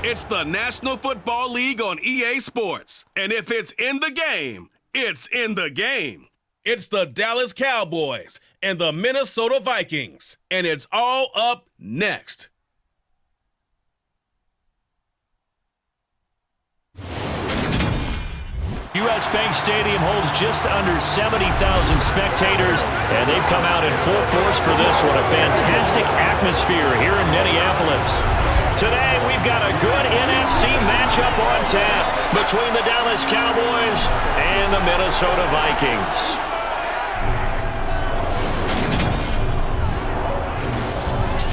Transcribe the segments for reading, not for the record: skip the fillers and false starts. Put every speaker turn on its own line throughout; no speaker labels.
It's the National Football League on EA Sports. And if it's in the game, it's in the game. It's the Dallas Cowboys and the Minnesota Vikings. And it's all up next.
U.S. Bank Stadium holds just under 70,000 spectators, and they've come out in full force for this one. A fantastic atmosphere here in Minneapolis. Today, we've got a good NFC matchup on tap between the Dallas Cowboys and the Minnesota Vikings.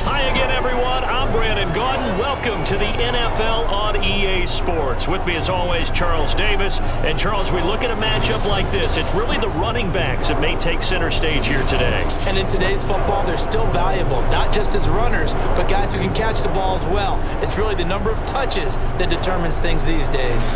Hi again, everyone. I'm Brandon Gaudin. Welcome to the NFL on EA Sports. With me, as always, Charles Davis. And, Charles, we look at a matchup like this. It's really the running backs that may take center stage here today.
And in today's football, they're still valuable, not just as runners, but guys who can catch the ball as well. It's really the number of touches that determines things these days.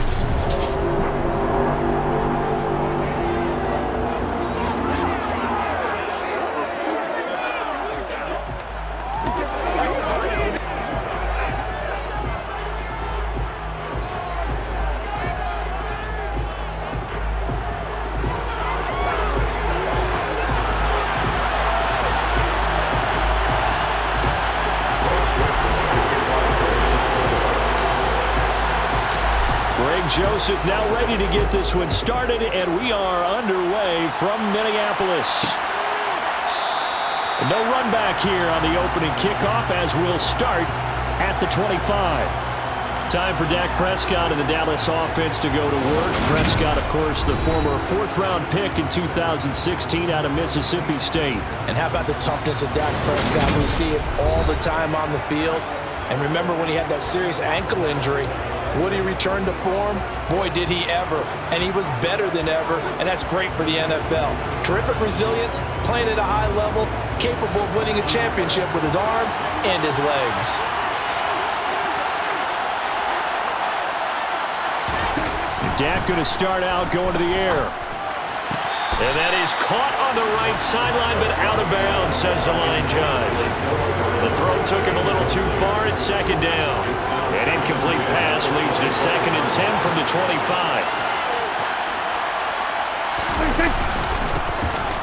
Joseph now ready to get this one started, and we are underway from Minneapolis. No run back here on the opening kickoff as we'll start at the 25. Time for Dak Prescott and the Dallas offense to go to work. Prescott, of course, the former fourth-round pick in 2016 out of Mississippi State.
And how about the toughness of Dak Prescott? We see it all the time on the field. And remember when he had that serious ankle injury, would he return to form? Boy, did he ever. And he was better than ever, and that's great for the NFL. Terrific resilience, playing at a high level, capable of winning a championship with his arm and his legs.
Dak going to start out going to the air. And that is caught on the right sideline, but out of bounds, says the line judge. The throw took him a little too far at second down. An incomplete pass leads to 2nd and 10 from the 25.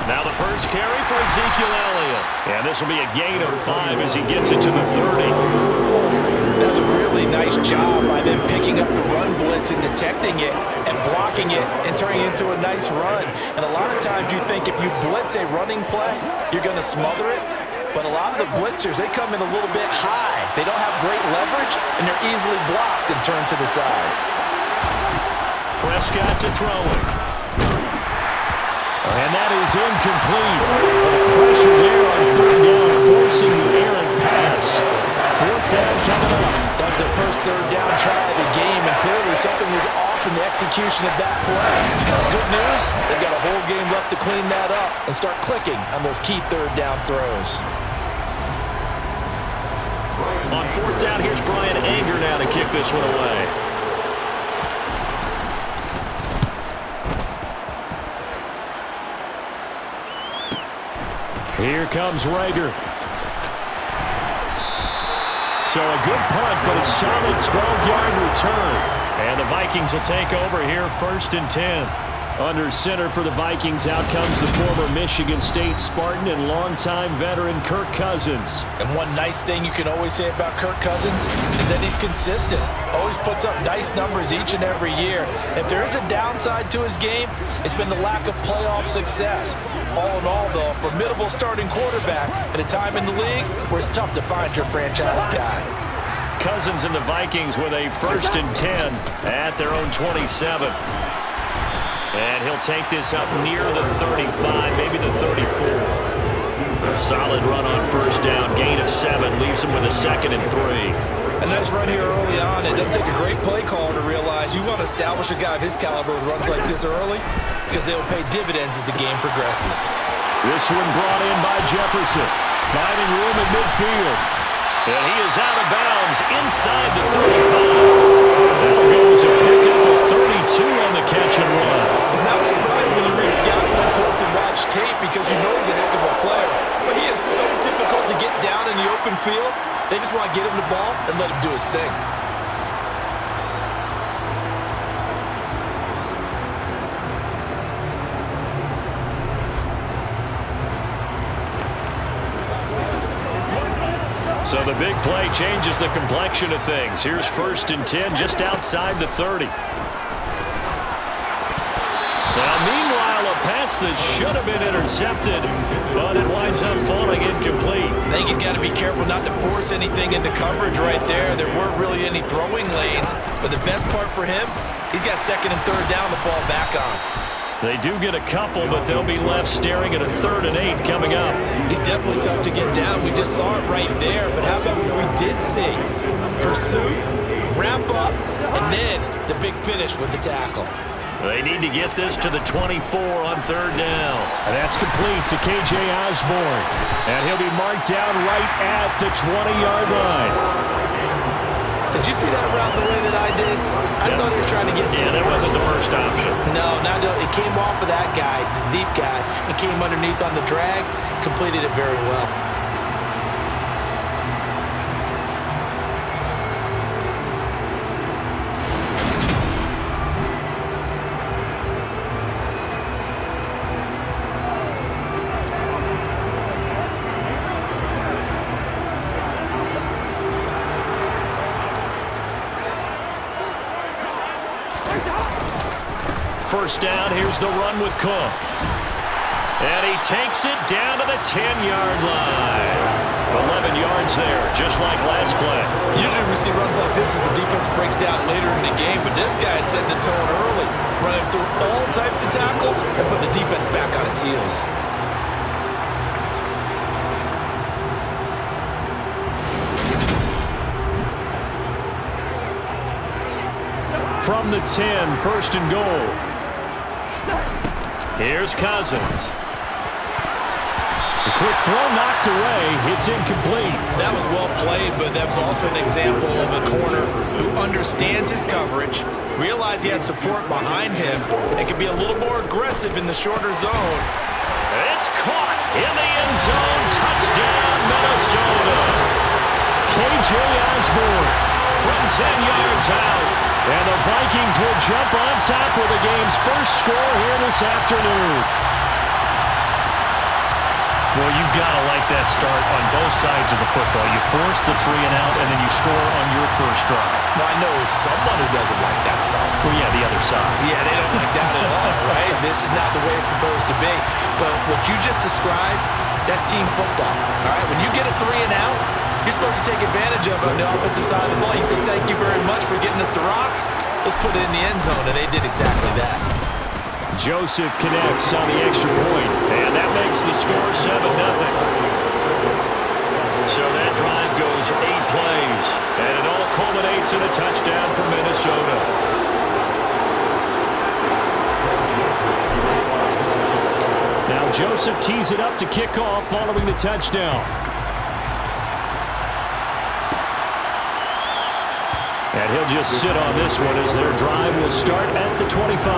Now the first carry for Ezekiel Elliott. And this will be a gain of 5 as he gets it to the 30.
That's a really nice job by them picking up the run blitz and detecting it and blocking it and turning it into a nice run. And a lot of times you think if you blitz a running play, you're going to smother it. But a lot of the blitzers, they come in a little bit high. They don't have great leverage, and they're easily blocked and turned to the side.
Prescott to throw it. And that is incomplete. The pressure there on 3rd down, forcing the errant pass. 4th down coming up.
That was their first 3rd down try of the game, and clearly something was off in the execution of that play. Good news, they've got a whole game left to clean that up and start clicking on those key 3rd down throws.
On 4th down, here's Brian Anger now to kick this one away. Here comes Rager. So a good punt, but a solid 12-yard return. And the Vikings will take over here 1st and 10. Under center for the Vikings, out comes the former Michigan State Spartan and longtime veteran Kirk Cousins.
And one nice thing you can always say about Kirk Cousins is that he's consistent. Always puts up nice numbers each and every year. If there is a downside to his game, it's been the lack of playoff success. All in all, though, a formidable starting quarterback at a time in the league where it's tough to find your franchise guy.
Cousins and the Vikings with a 1st and 10 at their own 27. And he'll take this up near the 35, maybe the 34. A solid run on 1st down, gain of 7, leaves him with a 2nd and 3.
A nice run here early on. It doesn't take a great play caller to realize you want to establish a guy of his caliber with runs like this early because they'll pay dividends as the game progresses.
This one brought in by Jefferson, finding room in midfield. And he is out of bounds inside the 35. That goes a pickup of 32 on the catch and run.
It's not a surprise when you read scouting reports and watch tape because you know he's a heck of a player. But he is so difficult to get down in the open field. They just want to get him the ball and let him do his thing.
So the big play changes the complexion of things. Here's 1st and 10 just outside the 30. Now, meanwhile, a pass that should have been intercepted, but it winds up falling incomplete.
I think he's got to be careful not to force anything into coverage right there. There weren't really any throwing lanes, but the best part for him, he's got 2nd and 3rd down to fall back on.
They do get a couple, but they'll be left staring at a 3rd and 8 coming up.
He's definitely tough to get down. We just saw it right there, but how about what we did see? Pursuit, wrap up, and then the big finish with the tackle.
They need to get this to the 24 on 3rd down. And that's complete to K.J. Osborne. And he'll be marked down right at the 20-yard line.
Did you see that route the way that I did? I thought he was trying to get
Yeah, that wasn't the first option.
No, it came off of that guy, the deep guy, and came underneath on the drag, completed it very well.
First down, here's the run with Cook. And he takes it down to the 10-yard line. 11 yards there, just like last play.
Usually we see runs like this as the defense breaks down later in the game, but this guy is setting the tone early, running through all types of tackles and put the defense back on its heels.
From the 10, 1st and goal. Here's Cousins. The quick throw knocked away. It's incomplete.
That was well played, but that was also an example of a corner who understands his coverage, realized he had support behind him, and could be a little more aggressive in the shorter zone.
It's caught in the end zone. Touchdown, Minnesota. K.J. Osborne from 10 yards out. And the Vikings will jump on top with the game's first score here this afternoon. Well, you've got to like that start on both sides of the football. You force the 3 and out, and then you score on your first drive.
Well, I know someone who doesn't like that start.
Well, yeah, the other side.
Yeah, they don't like that at all, right? This is not the way it's supposed to be. But what you just described, that's team football, all right? When you get a 3 and out, you're supposed to take advantage of it on the offensive side of the ball. You say, thank you very much for getting us the rock. Let's put it in the end zone, and they did exactly that.
Joseph connects on the extra point, and that makes the score 7-0. So that drive goes 8 plays, and it all culminates in a touchdown for Minnesota. Now Joseph tees it up to kick off following the touchdown. And he'll just sit on this one as their drive will start at the 25.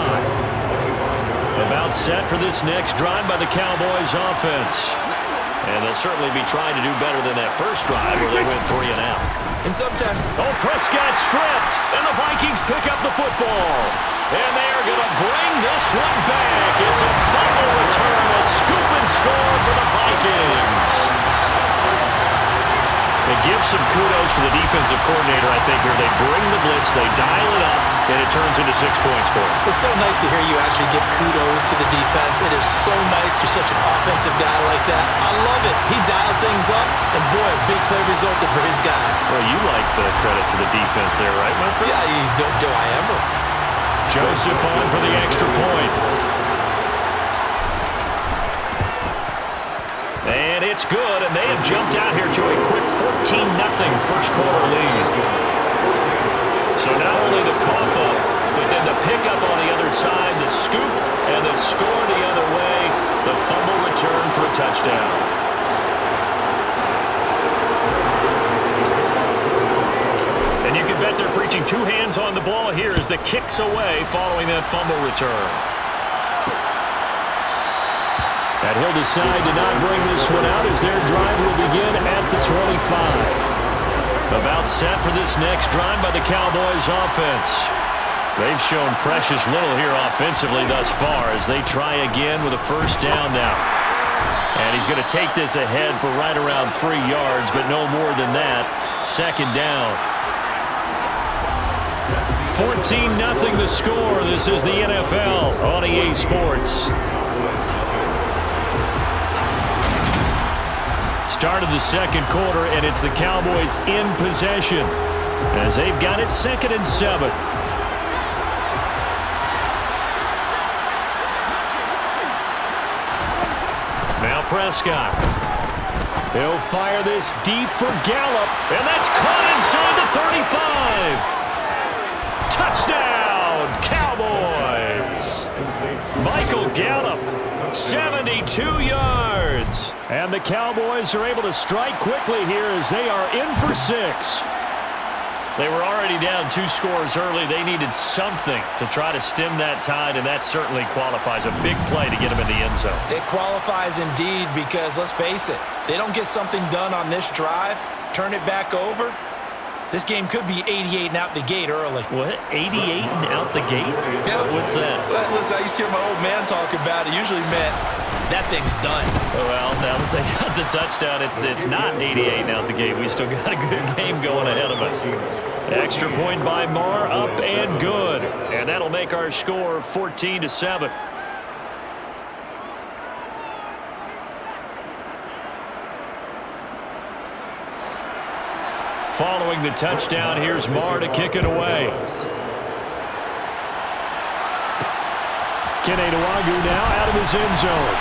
About set for this next drive by the Cowboys offense. And they'll certainly be trying to do better than that first drive where they went 3 and out.
And sometimes...
Oh, Prescott stripped, and the Vikings pick up the football. And they are going to bring this one back. It's a fumble return, a scoop and score for the Vikings. They give some kudos to the defensive coordinator, I think, here. They bring the blitz, they dial it up, and it turns into 6 points for them.
It's so nice to hear you actually give kudos to the defense. It is so nice you're such an offensive guy like that. I love it. He dialed things up, and boy, a big play resulted for his guys.
Well, you like the credit to the defense there, right, my friend?
Yeah, do I ever?
Joseph on for the extra point. And it's good, and they have jumped out here to a quick 14-0 first quarter lead. So not only the cough up, but then the pickup on the other side, the scoop, and the score the other way, the fumble return for a touchdown. And you can bet they're preaching 2 hands on the ball here as the kick's away following that fumble return. And he'll decide to not bring this one out as their drive will begin at the 25. About set for this next drive by the Cowboys offense. They've shown precious little here offensively thus far as they try again with a first down now. And he's going to take this ahead for right around 3 yards, but no more than that. Second down. 14-0 the score. This is the NFL on EA Sports. Start of the second quarter, and it's the Cowboys in possession as they've got it 2nd and 7. Now Prescott. He'll fire this deep for Gallup, and that's caught inside the 35. Touchdown, Cowboys! Michael Gallup, 72 yards. And the Cowboys are able to strike quickly here as they are in for 6. They were already down 2 scores early. They needed something to try to stem that tide, and that certainly qualifies. A big play to get them in the end zone.
It qualifies indeed because, let's face it, they don't get something done on this drive, turn it back over, this game could be 88 and out the gate early.
What? 88 and out the gate?
Yeah.
What's that?
Well, listen, I used to hear my old man talk about it. Usually meant that thing's done.
Well, now that they got the touchdown, it's not 88 and out the gate. We still got a good game going ahead of us. Extra point by Marr, up and good. And that'll make our score 14-7. Following the touchdown, here's Marr to kick it away. Keneduagu now out of his end zone.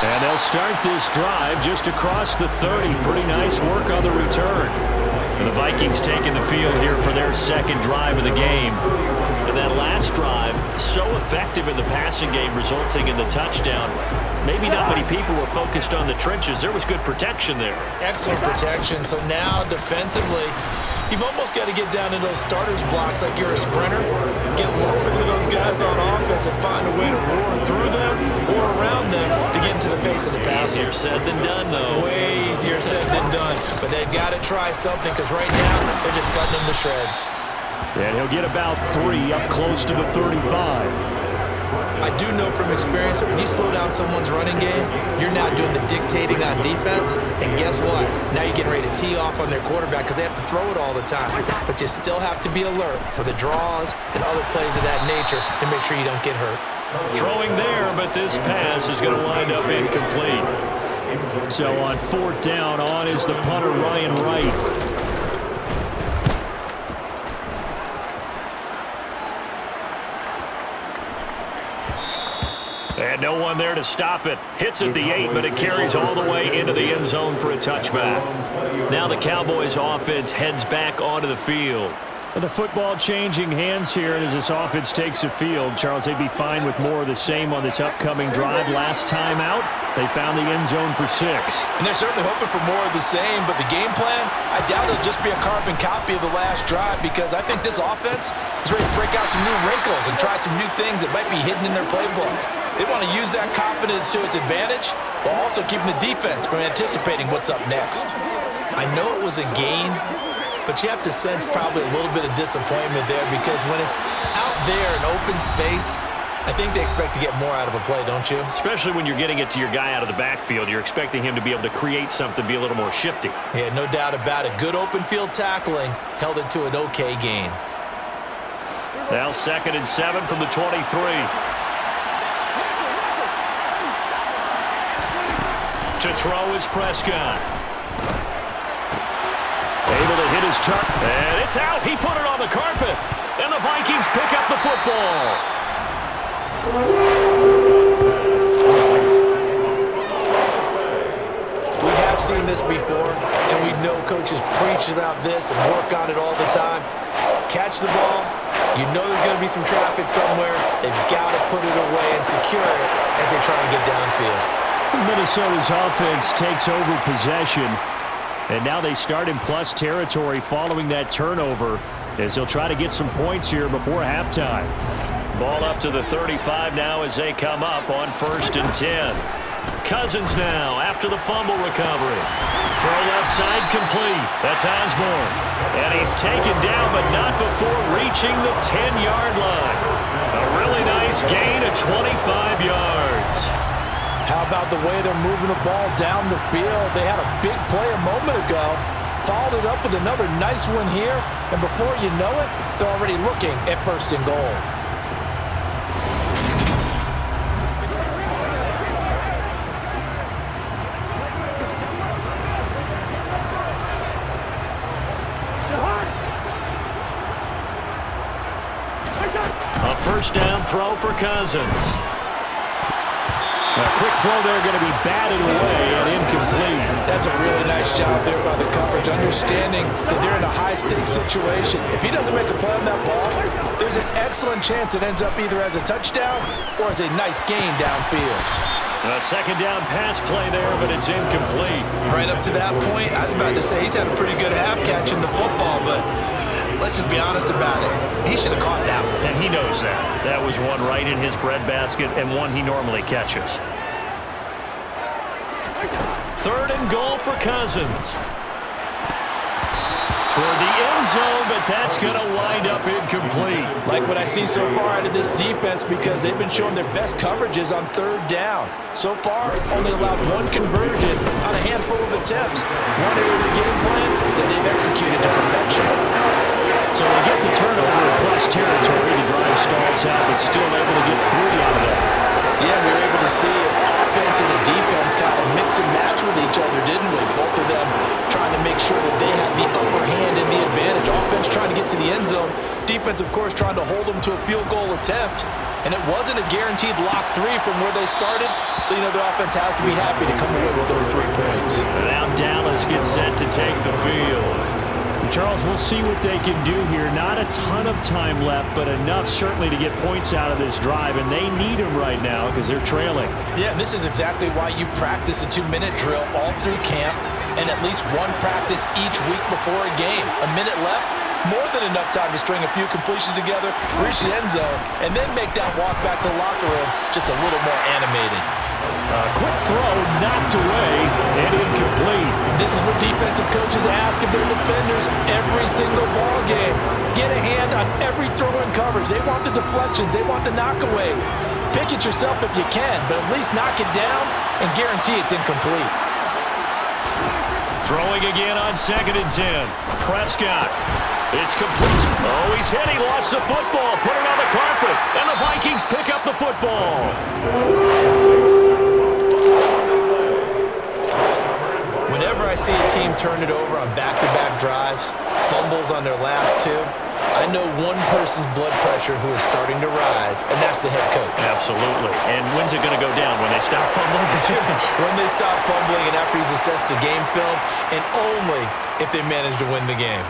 And they'll start this drive just across the 30. Pretty nice work on the return. And the Vikings taking the field here for their second drive of the game. And that last drive, so effective in the passing game, resulting in the touchdown. Maybe not many people were focused on the trenches. There was good protection there.
Excellent protection. So now defensively, you've almost got to get down to those starters blocks like you're a sprinter. Get lower than those guys on offense and find a way to roar through them or around them to get into the face of the passer.
Easier said than done, though.
Way easier said than done. But they've got to try something because right now they're just cutting them to shreds.
And he'll get about 3 up close to the 35.
I do know from experience that when you slow down someone's running game, you're now doing the dictating on defense. And guess what? Now you're getting ready to tee off on their quarterback because they have to throw it all the time. But you still have to be alert for the draws and other plays of that nature to make sure you don't get hurt.
Throwing there, but this pass is going to wind up incomplete. So on 4th down, on is the punter, Ryan Wright. And no one there to stop it. Hits at the 8, but it carries all the way into the end zone for a touchback. Now the Cowboys offense heads back onto the field. And the football changing hands here, and as this offense takes the field, Charles, they'd be fine with more of the same on this upcoming drive. Last time out, they found the end zone for 6.
And they're certainly hoping for more of the same, but the game plan, I doubt it'll just be a carbon copy of the last drive because I think this offense is ready to break out some new wrinkles and try some new things that might be hidden in their playbook. They want to use that confidence to its advantage while also keeping the defense from anticipating what's up next. I know it was a gain, but you have to sense probably a little bit of disappointment there because when it's out there in open space, I think they expect to get more out of a play, don't you?
Especially when you're getting it to your guy out of the backfield. You're expecting him to be able to create something, be a little more shifty.
Yeah, no doubt about it. Good open field tackling held it to an okay gain.
Now 2nd and 7 from the 23. To throw is Prescott. Able to hit his tuck, and it's out. He put it on the carpet, and the Vikings pick up the football.
We have seen this before, and we know coaches preach about this and work on it all the time. Catch the ball. You know there's going to be some traffic somewhere. They've got to put it away and secure it as they try and get downfield.
Minnesota's offense takes over possession, and now they start in plus territory following that turnover as they'll try to get some points here before halftime. Ball up to the 35 now as they come up on 1st and 10. Cousins now after the fumble recovery. Throw left side complete. That's Osborne. And he's taken down, but not before reaching the 10-yard line. A really nice gain of 25 yards.
about the way they're moving the ball down the field. They had a big play a moment ago, followed it up with another nice one here, and before you know it, they're already looking at 1st and goal.
A 1st down throw for Cousins. A quick throw there going to be batted away and incomplete.
That's a really nice job there by the coverage, understanding that they're in a high-stakes situation. If he doesn't make a play on that ball, there's an excellent chance it ends up either as a touchdown or as a nice gain downfield.
A 2nd down pass play there, but it's incomplete.
Right up to that point, I was about to say he's had a pretty good half catching the football, but let's just be honest about it. He should have caught that one.
And he knows that. That was one right in his breadbasket and one he normally catches. 3rd and goal for Cousins. Toward the end zone, but that's going to wind up incomplete.
Like what I see so far out of this defense, because they've been showing their best coverages on 3rd down. So far, only allowed 1 conversion on a handful of attempts. One area of the game plan that they've executed to perfection.
So they get the turnover in plus territory. The drive stalls out, but still able to get 3 out of it.
Yeah, we were able to see offense and the defense kind of mix and match with each other, didn't we? Both of them trying to make sure that they have the upper hand and the advantage. Offense trying to get to the end zone. Defense, of course, trying to hold them to a field goal attempt. And it wasn't a guaranteed lock 3 from where they started. So, you know, the offense has to be happy to come away with those 3 points.
And now Dallas gets set to take the field. Charles, we'll see what they can do here. Not a ton of time left, but enough certainly to get points out of this drive, and they need them right now because they're trailing.
Yeah, and this is exactly why you practice a 2-minute drill all through camp and at least 1 practice each week before a game. A minute left, more than enough time to string a few completions together, reach the end zone, and then make that walk back to the locker room just a little more animated.
Quick throw, knocked away, and incomplete.
This is what defensive coaches ask of their defenders every single ball game. Get a hand on every throw in coverage. They want the deflections. They want the knockaways. Pick it yourself if you can, but at least knock it down and guarantee it's incomplete.
Throwing again on 2nd and 10. Prescott. It's complete. Oh, he's hit. He lost the football. Put it on the carpet. And the Vikings pick up the football.
Whenever I see a team turn it over on back-to-back drives, fumbles on their last 2, I know one person's blood pressure who is starting to rise, and that's the head coach.
Absolutely. And when's it going to go down? When they stop fumbling?
When they stop fumbling and after he's assessed the game film, and only if they manage to win the game.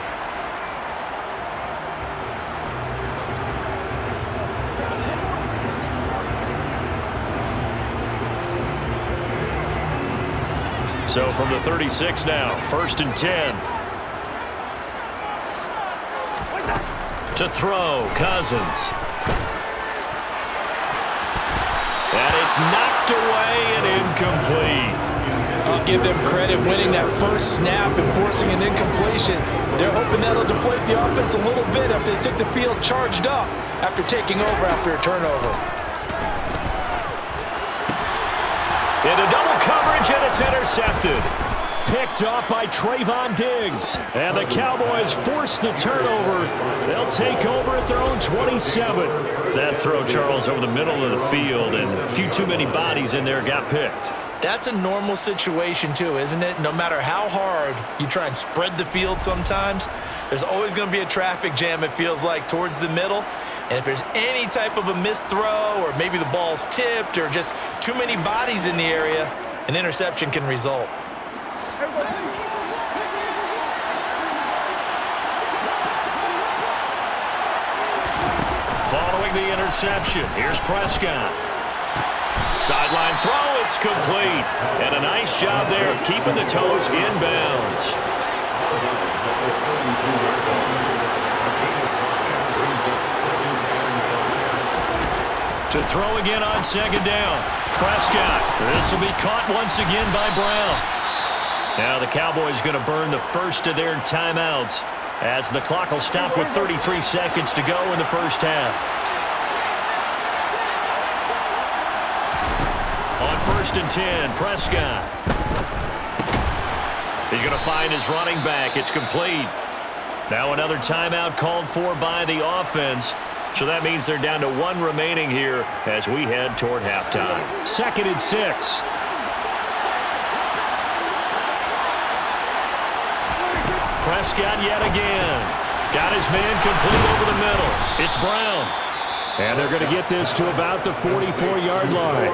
So from the 36 now, 1st and 10. To throw, Cousins. And it's knocked away and incomplete.
I'll give them credit winning that first snap and forcing an incompletion. They're hoping that'll deflate the offense a little bit after they took the field charged up after taking over after a turnover.
Into double coverage, and it's intercepted. Picked off by Trayvon Diggs. And the Cowboys force the turnover. They'll take over at their own 27. That throw, Charles, over the middle of the field, and a few too many bodies in there got picked.
That's a normal situation too, isn't it? No matter how hard you try and spread the field sometimes, there's always going to be a traffic jam, it feels like, towards the middle. And if there's any type of a missed throw or maybe the ball's tipped or just too many bodies in the area, an interception can result.
Following the interception, here's Prescott. Sideline throw, it's complete. And a nice job there of keeping the toes inbounds. To throw again on 2nd down. Prescott. This will be caught once again by Brown. Now the Cowboys going to burn the first of their timeouts as the clock will stop with 33 seconds to go in the first half. On first and 10. Prescott. He's going to find his running back. It's complete. Now another timeout called for by the offense. So that means they're down to 1 remaining here as we head toward halftime. 2nd and 6. Prescott yet again. Got his man complete over the middle. It's Brown. And they're going to get this to about the 44-yard line.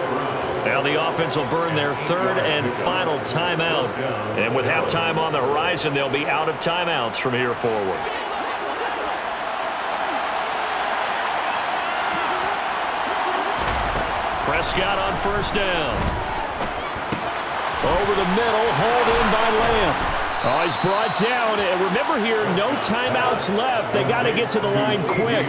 Now the offense will burn their 3rd and final timeout. And with halftime on the horizon, they'll be out of timeouts from here forward. Prescott on first down. Over the middle, hauled in by Lamb. Oh, he's brought down. And remember here, no timeouts left. They got to get to the line quick.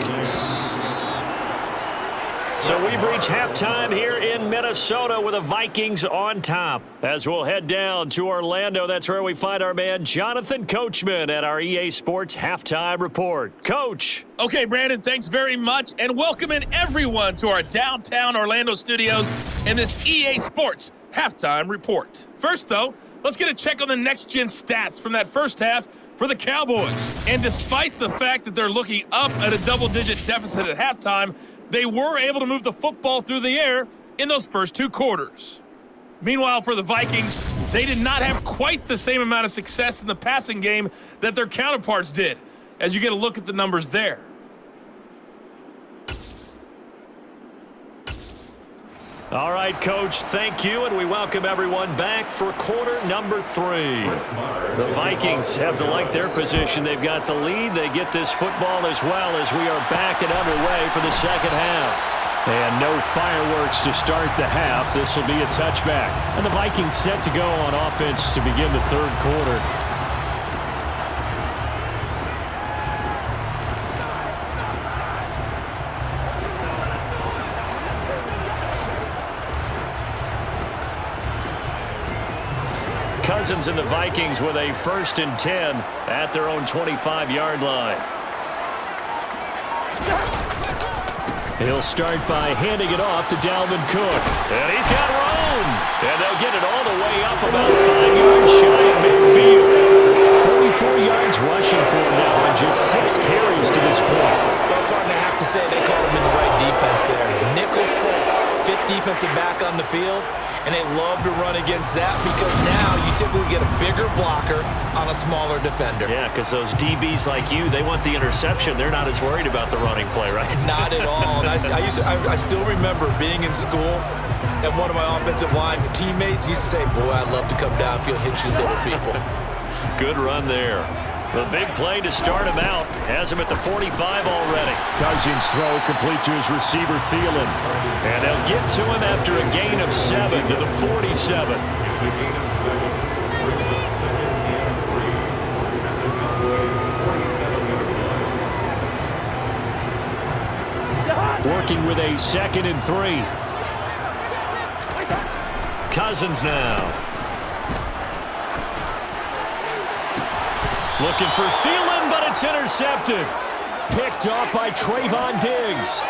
So we've reached halftime here in Minnesota with the Vikings on top. As we'll head down to Orlando, that's where we find our man Jonathan Coachman at our EA Sports Halftime Report. Coach.
Okay, Brandon, thanks very much, and welcome in everyone to our downtown Orlando studios in this EA Sports Halftime Report. First, though, let's get a check on the next-gen stats from that first half for the Cowboys. And despite the fact that they're looking up at a double-digit deficit at halftime, they were able to move the football through the air in those first 2 quarters. Meanwhile, for the Vikings, they did not have quite the same amount of success in the passing game that their counterparts did, as you get a look at the numbers there.
All right, Coach, thank you, and we welcome everyone back for quarter number 3. The Vikings have to like their position. They've got the lead. They get this football as well as we are back and underway for the second half. And no fireworks to start the half. This will be a touchback. And the Vikings set to go on offense to begin the 3rd quarter. Cousins and the Vikings with a 1st and 10 at their own 25-yard line. He'll start by handing it off to Dalvin Cook. And he's got room. And they'll get it all the way up about 5 yards shy of midfield. 44 yards rushing for him now on just 6 carries to this point.
Well, partner, I have to say they called him in the right defense there. Nickel set, 5th defensive back on the field. And they love to run against that because now you typically get a bigger blocker on a smaller defender.
Yeah, because those DBs like you, they want the interception. They're not as worried about the running play, right?
Not at all. And I still remember being in school, and one of my offensive line teammates used to say, boy, I'd love to come downfield and hit you little people.
Good run there. The big play to start him out. Has him at the 45 already. Cousins throw complete to his receiver, Thielen. And they'll get to him after a gain of 7 to the 47. Working with a 2nd and 3. Cousins now. Looking for Thielen, but it's intercepted. Picked off by Trayvon Diggs.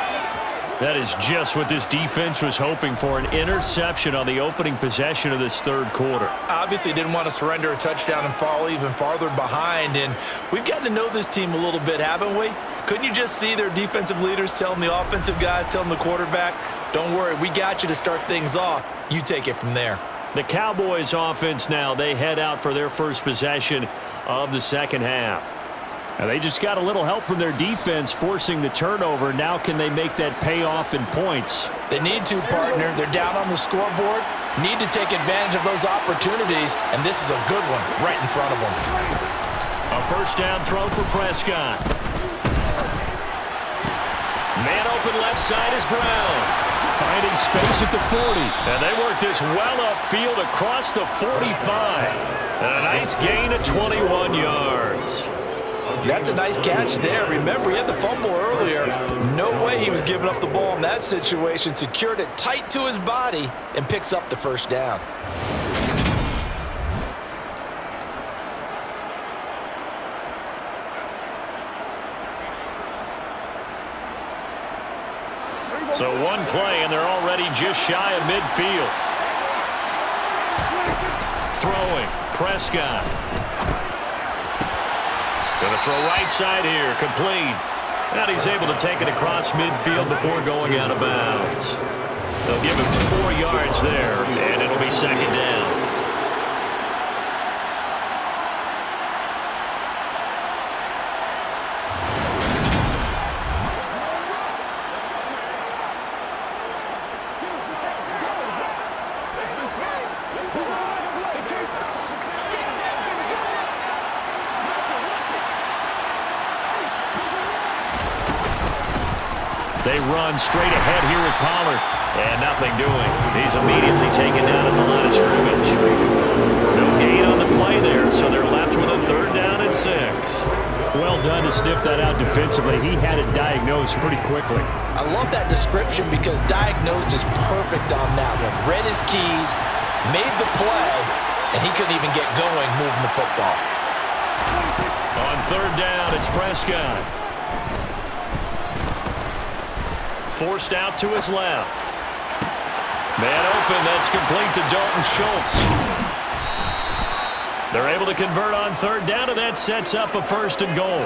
That is just what this defense was hoping for, an interception on the opening possession of this 3rd quarter.
Obviously didn't want to surrender a touchdown and fall even farther behind, and we've gotten to know this team a little bit, haven't we? Couldn't you just see their defensive leaders telling the offensive guys, telling the quarterback, don't worry, we got you to start things off. You take it from there.
The Cowboys offense now, they head out for their first possession of the second half. And they just got a little help from their defense forcing the turnover. Now can they make that pay off in points?
They need to, partner. They're down on the scoreboard. Need to take advantage of those opportunities, and this is a good one right in front of them.
A first down throw for Prescott. Man open left side is Brown. Finding space at the 40. And they work this well upfield across the 45. And a nice gain of 21 yards.
That's a nice catch there. Remember, he had the fumble earlier. No way he was giving up the ball in that situation. Secured it tight to his body and picks up the first down.
So one play, and they're already just shy of midfield. throwing. Prescott. Going to throw right side here. Complete. And he's able to take it across midfield before going out of bounds. They'll give him 4 yards there, and it'll be second down. They run straight ahead here with Pollard. And nothing doing. He's immediately taken down at the line of scrimmage. No gain on the play there, so they're left with a 3rd down and 6.
Well done to sniff that out defensively. He had it diagnosed pretty quickly.
I love that description because diagnosed is perfect on that one. Read his keys, made the play, and he couldn't even get going moving the football.
On 3rd down, it's Prescott. Forced out to his left. Man open, that's complete to Dalton Schultz. They're able to convert on 3rd down, and that sets up a 1st and goal.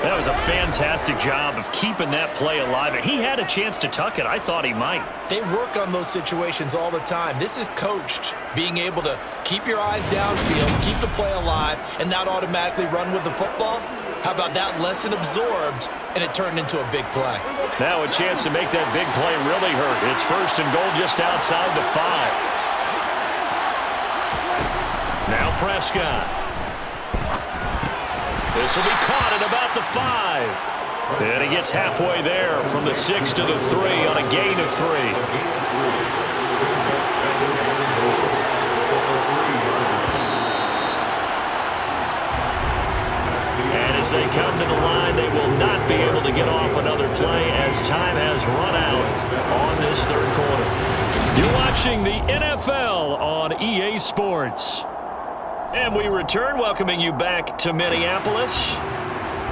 That was a fantastic job of keeping that play alive. He had a chance to tuck it. I thought he might.
They work on those situations all the time. This is coached, being able to keep your eyes downfield, keep the play alive, and not automatically run with the football. How about that lesson absorbed, and it turned into a big play?
Now a chance to make that big play really hurt. It's 1st and goal just outside the 5. Now Prescott. This will be caught at about the 5. And he gets halfway there from the 6 to the 3 on a gain of 3. As they come to the line, they will not be able to get off another play as time has run out on this 3rd quarter.
You're watching the NFL on EA Sports.
And we return, welcoming you back to Minneapolis.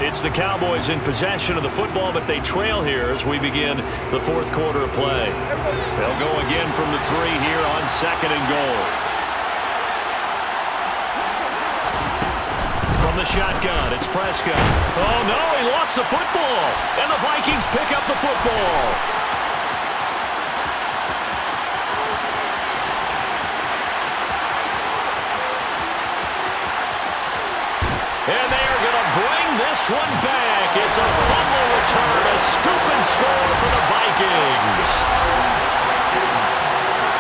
It's the Cowboys in possession of the football, but they trail here as we begin the 4th quarter of play. They'll go again from the 3 here on 2nd and goal. From the shotgun, it's Prescott. Oh, no, he lost the football. And the Vikings pick up the football. And they are going to bring this one back. It's a fumble return, a scoop and score for the Vikings.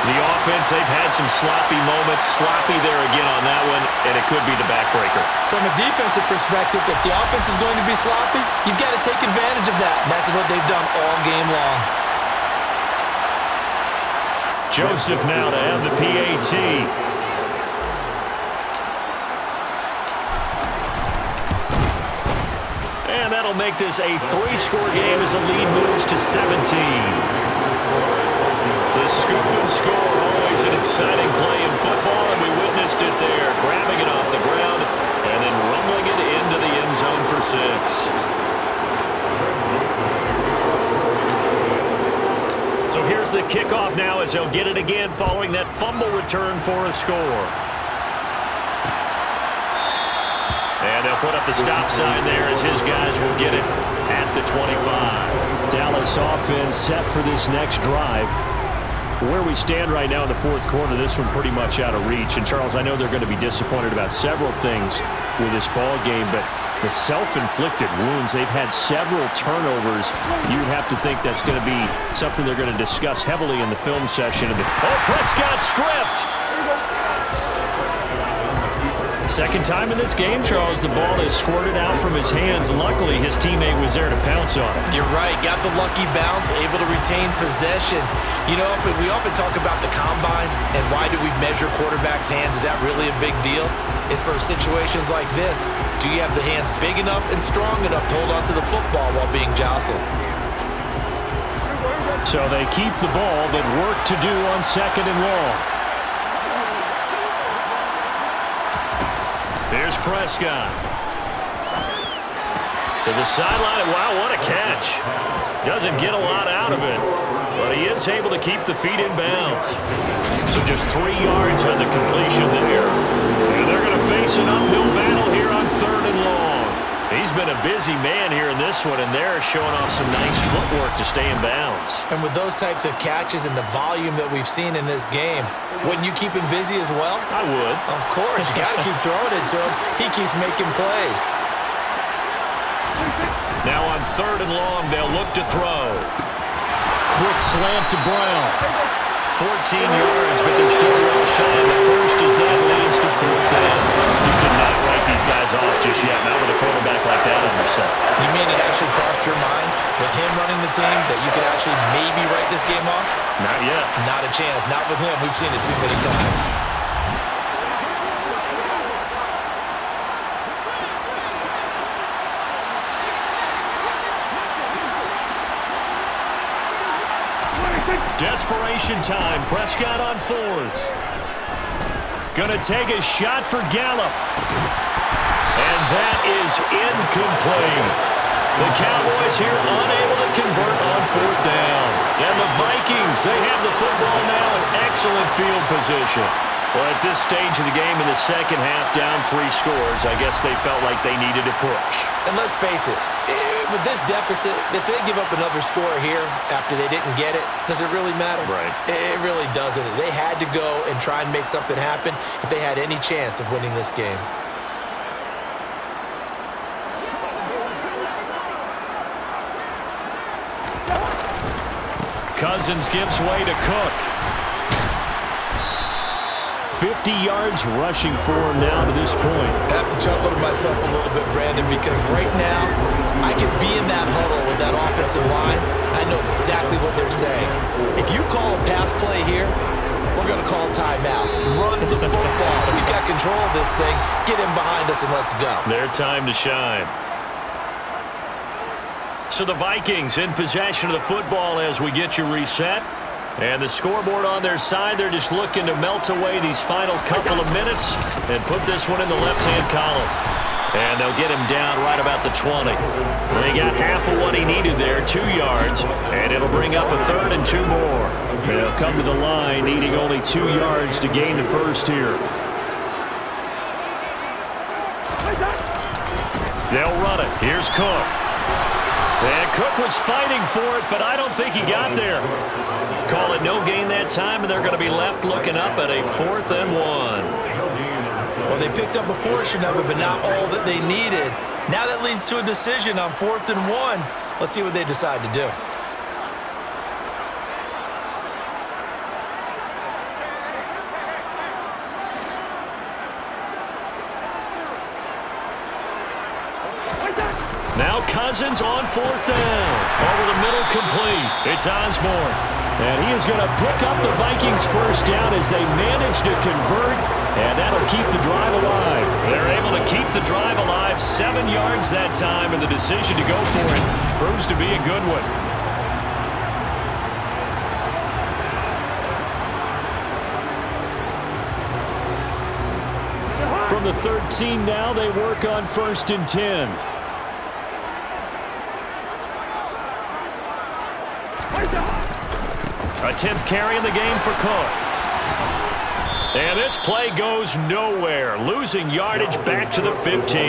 The offense, they've had some sloppy moments. Sloppy there again on that one, and it could be the backbreaker.
From a defensive perspective, if the offense is going to be sloppy, you've got to take advantage of that. And that's what they've done all game long.
Joseph now to have the PAT. And that'll make this a 3-score game as the lead moves to 17. The scoop and score, always an exciting play in football, and we witnessed it there, grabbing it off the ground and then rumbling it into the end zone for 6. So here's the kickoff now as they'll get it again following that fumble return for a score. And they'll put up the stop sign there as his guys will get it at the 25.
Dallas offense set for this next drive. Where we stand right now in the 4th quarter, this one pretty much out of reach. And, Charles, I know they're going to be disappointed about several things with this ball game, but the self-inflicted wounds, they've had several turnovers. You would have to think that's going to be something they're going to discuss heavily in the film session.
Oh, Prescott stripped.
Second time in this game, Charles, the ball is squirted out from his hands. Luckily, his teammate was there to pounce on it.
You're right. Got the lucky bounce, able to retain possession. You know, we often talk about the combine and why do we measure quarterbacks' hands. Is that really a big deal? It's for situations like this. Do you have the hands big enough and strong enough to hold on to the football while being jostled?
So they keep the ball, but work to do on 2nd and long.
Here's Prescott. To the sideline, and wow, what a catch. Doesn't get a lot out of it, but he is able to keep the feet in bounds. So just 3 yards on the completion there. And they're going to face an uphill battle here on 3rd and long. He's been a busy man here in this one, and they're showing off some nice footwork to stay in bounds.
And with those types of catches and the volume that we've seen in this game, wouldn't you keep him busy as well?
I would.
Of course. You got to keep throwing it to him. He keeps making plays.
Now on 3rd and long, they'll look to throw. Quick slant to Brown. 14 yards, but they're still well shy of the first as that leads to 4th down. You cannot write these guys off just yet, not with a quarterback like that on your set.
You mean it actually crossed your mind with him running the team that you could actually maybe write this game off?
Not yet.
Not a chance. Not with him. We've seen it too many times.
Desperation time. Prescott on 4th. Gonna take a shot for Gallup. And that is incomplete. The Cowboys here unable to convert on 4th down. And the Vikings, they have the football now in excellent field position. Well, at this stage of the game in the second half, down 3 scores, I guess they felt like they needed to push.
And let's face it, with this deficit, if they give up another score here after they didn't get it, does it really matter?
Right.
It really doesn't. They had to go and try and make something happen if they had any chance of winning this game.
Cousins gives way to Cook. 50 yards rushing for him now to this point.
I have to chuckle to myself a little bit, Brandon, because right now I could be in that huddle with that offensive line. I know exactly what they're saying. If you call a pass play here, we're going to call timeout. Run the football. We've got control of this thing. Get in behind us and let's go.
Their time to shine. So the Vikings in possession of the football as we get you reset. And the scoreboard on their side, they're just looking to melt away these final couple of minutes and put this one in the left-hand column. And they'll get him down right about the 20. They got half of what he needed there, 2 yards, and it'll bring up a 3rd and 2 more. They'll come to the line needing only 2 yards to gain the first here. They'll run it. Here's Cook. And Cook was fighting for it, but I don't think he got there. Call it no gain that time, and they're going to be left looking up at a 4th and 1.
Well, they picked up a portion of it, but not all that they needed. Now that leads to a decision on 4th and 1. Let's see what they decide to do.
Now Cousins on 4th down. Over the middle, complete. It's Osborne. And he is going to pick up the Vikings first down as they manage to convert, and that'll keep the drive alive. They're able to keep the drive alive, 7 yards that time, and the decision to go for it proves to be a good one. From the 13 now, they work on 1st and 10. A 10th carry in the game for Cook. And this play goes nowhere, losing yardage back to the 15.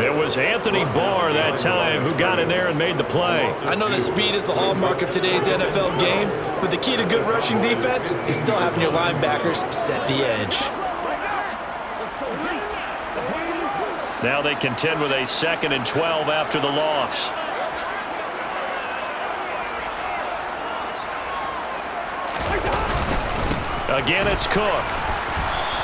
It was Anthony Barr that time who got in there and made the play.
I know that speed is the hallmark of today's NFL game, but the key to good rushing defense is still having your linebackers set the edge.
Now they contend with a 2nd and 12 after the loss. Again, it's Cook.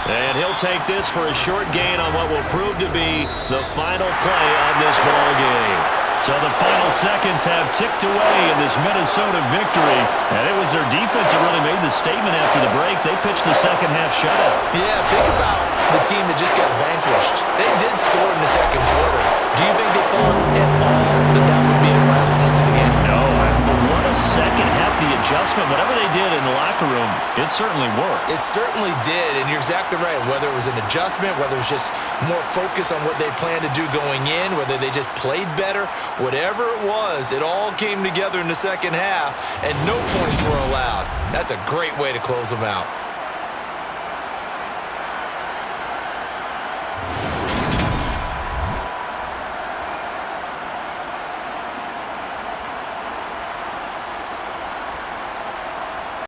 And he'll take this for a short gain on what will prove to be the final play of this ball game. So the final seconds have ticked away in this Minnesota victory. And it was their defense that really made the statement after the break. They pitched the second half shutout.
Yeah, think about the team that just got vanquished. They did score in the second quarter. Do you think they thought at all that that would be the last points of the game?
No, what a second half, the adjustment, whatever they did in the locker room, it certainly worked.
It certainly did, and you're exactly right. Whether it was an adjustment, whether it was just more focus on what they planned to do going in, whether they just played better, whatever it was, it all came together in the second half, and no points were allowed. That's a great way to close them out.